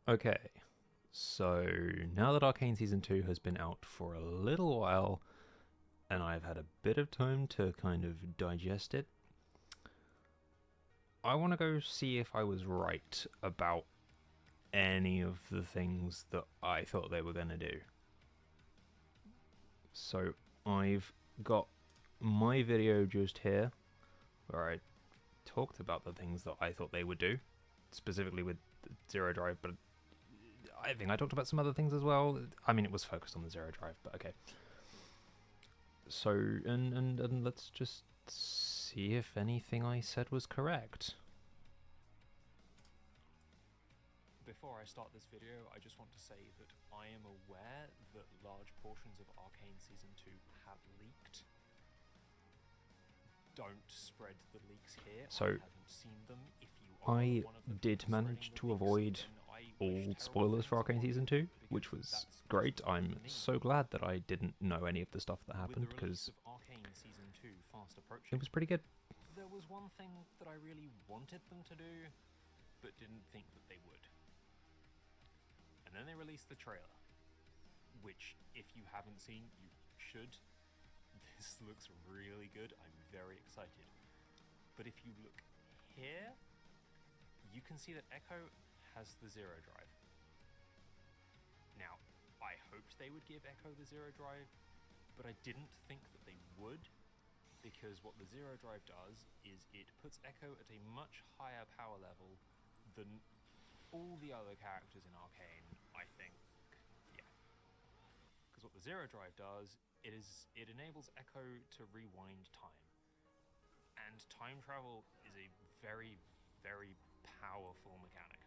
Okay, so now that Arcane Season 2 has been out for a little while, and I've had a bit of time to kind of digest it, I want to go see if I was right about any of the things that I thought they were going to do. So I've got my video just here, where I talked about the things that I thought they would do, specifically with Zero Drive, but I think I talked about some other things as well. I mean, it was focused on the Zero Drive, but okay. So, and let's just see if anything I said was correct. Before I start this video, I just want to say that I am aware that large portions of Arcane Season 2 have leaked. Don't spread the leaks here. So, I haven't seen them. If you are I one of the did people manage spreading to the avoid leaks, then I all wish terrible spoilers for things Arcane upon Season you, 2, which because was that's great. possible I'm for me. so glad that I didn't know any of the stuff that happened, With the release because of Arcane Season 2 fast approaching, it was pretty good. there was one thing that I really wanted them to do, but didn't think that they would. And then they released the trailer, which, if you haven't seen, you should. This looks really good. I'm very excited. But if you look here, you can see that Ekko has the Zero Drive. Now, I hoped they would give Ekko the Zero Drive, but I didn't think that they would, because what the Zero Drive does is it puts Ekko at a much higher power level than all the other characters in Arcane, I think. Yeah. Because what the Zero Drive does, it enables Ekko to rewind time. And time travel is a very, very powerful mechanic.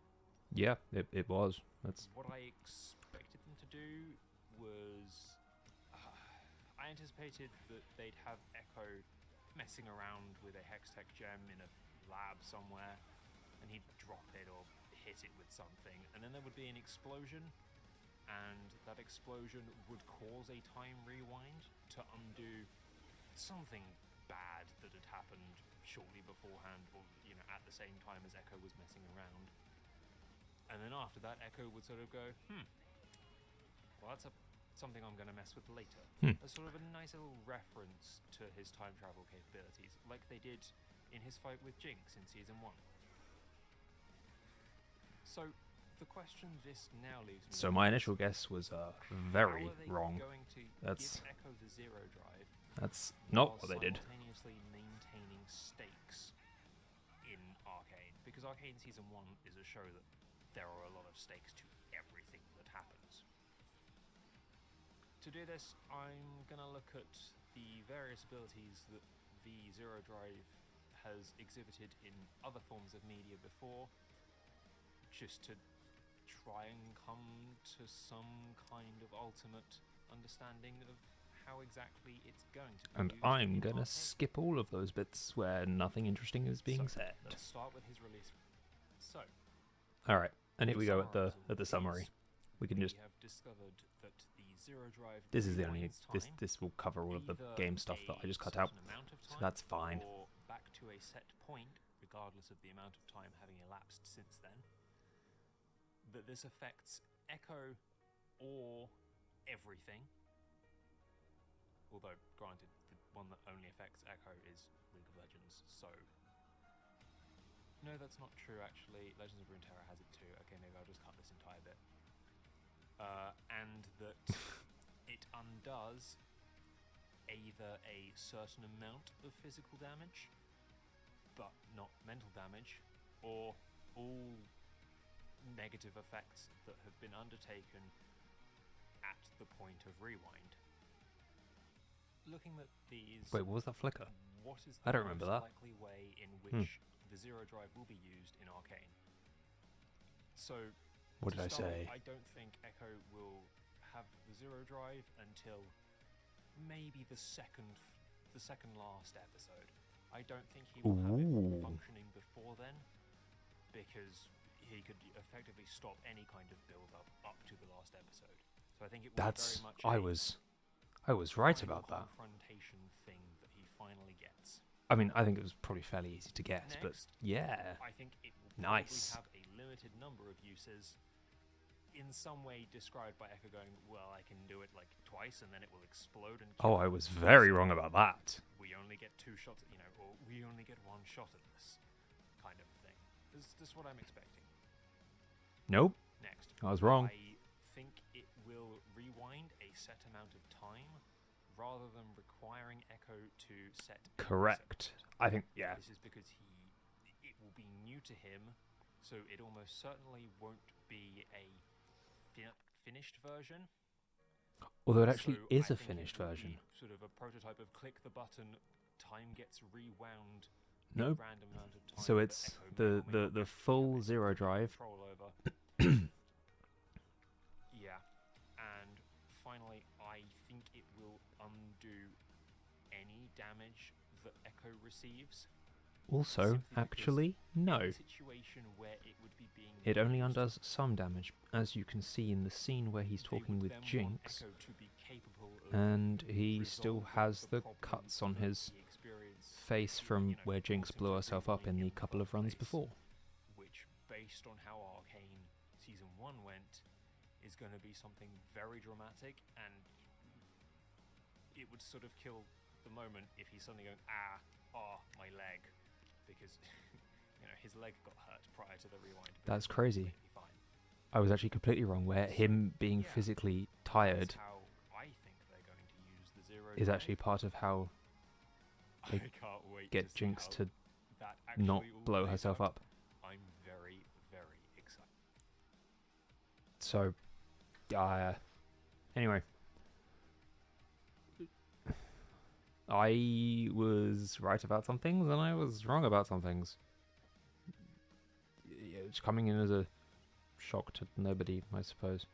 Yeah, it was. That's What I expected them to do was... I anticipated that they'd have Ekko messing around with a Hextech gem in a lab somewhere, and he'd drop it or hit it with something, and then there would be an explosion, and that explosion would cause a time rewind to undo something bad that had happened shortly beforehand, or at the same time as Ekko was messing around. And then after that, Ekko would sort of go, well, that's something I'm going to mess with later. As sort of a nice little reference to his time travel capabilities, like they did in his fight with Jinx in Season 1. So, the question this now leaves me so with my is, initial guess was how very are they wrong. going to That's give Ekko the Zero Drive that's not while what they did. simultaneously maintaining stakes in Arcane? Because Arcane Season 1 is a show that there are a lot of stakes to everything that happens. To do this, I'm going to look at the various abilities that the Zero Drive has exhibited in other forms of media before, just to try and come to some kind of ultimate understanding of how exactly it's going to be And used I'm in gonna Arcane. skip all of those bits where nothing interesting is being said. Let's start with his release. So, All right, and here to we go at summarise all the of summary. these, We can we just. have discovered that the Zero Drive This is the only. rewinds time This will cover all of the either game stuff that I just cut out, certain amount of so time, that's fine. or back to a set point, regardless of the amount of time having elapsed since then. That this affects Ekko or everything. Although, granted, the one that only affects Ekko is League of Legends, so... No, that's not true, actually. Legends of Runeterra has it too. Okay, maybe I'll just cut this entire bit. And that it undoes either a certain amount of physical damage, but not mental damage, or all negative effects that have been undertaken at the point of rewind. Looking at these... Wait, what was that flicker? What is I the don't remember most that. likely way in which the Zero Drive will be used in Arcane? So, What did I to start say? with, I don't think Ekko will have the Zero Drive until maybe the second last episode. I don't think he will have it Ooh. functioning before then, because he could effectively stop any kind of build-up up to the last episode. So I think it will be very much I was right final about that. confrontation thing that he finally gets. I mean, I think it was probably fairly easy to guess, but Next, yeah. I think it will probably Nice. have a limited number of uses, in some way described by Ekko going, well, I can do it like twice and then it will explode and Oh, I was very wrong about that. we only get 2 shots at, or we only get 1 shot at this kind of thing. Is this what I'm expecting? Nope, Next. I was wrong. I think it will rewind a set amount of time rather than requiring Ekko to set a Correct. I think, yeah. This is because it will be new to him, so it almost certainly won't be a finished version. Although it actually So is I a think it finished will version. be sort of a prototype of click the button, time gets rewound. Nope. Random amount of time So that it's Ekko may or may not the have full Zero Drive. control over. Yeah, and finally, I think it will undo any damage that Ekko receives. Also, Simply because actually, no. any situation where it would be being It only used, undoes some damage, as you can see in the scene where he's they talking would with then want Jinx, Ekko to be capable of and he still resolving has the problem cuts on that his he experienced, face from you know, where Jinx forced him blew to herself up in rewind the in couple of first runs place, before. which, based on how Arcane Season 1 went, is going to be something very dramatic, and it would sort of kill the moment if he's suddenly going, my leg, because his leg got hurt prior to the rewind. That's but crazy. completely fine. I was actually completely wrong, where him being Yeah, physically That's tired how I think they're going to use the Zero is Drive. actually part of how they I can't wait get to see Jinx how to that actually not all blow plays herself out. up. I'm very, very excited. So, anyway. I was right about some things and I was wrong about some things. It's coming in as a shock to nobody, I suppose.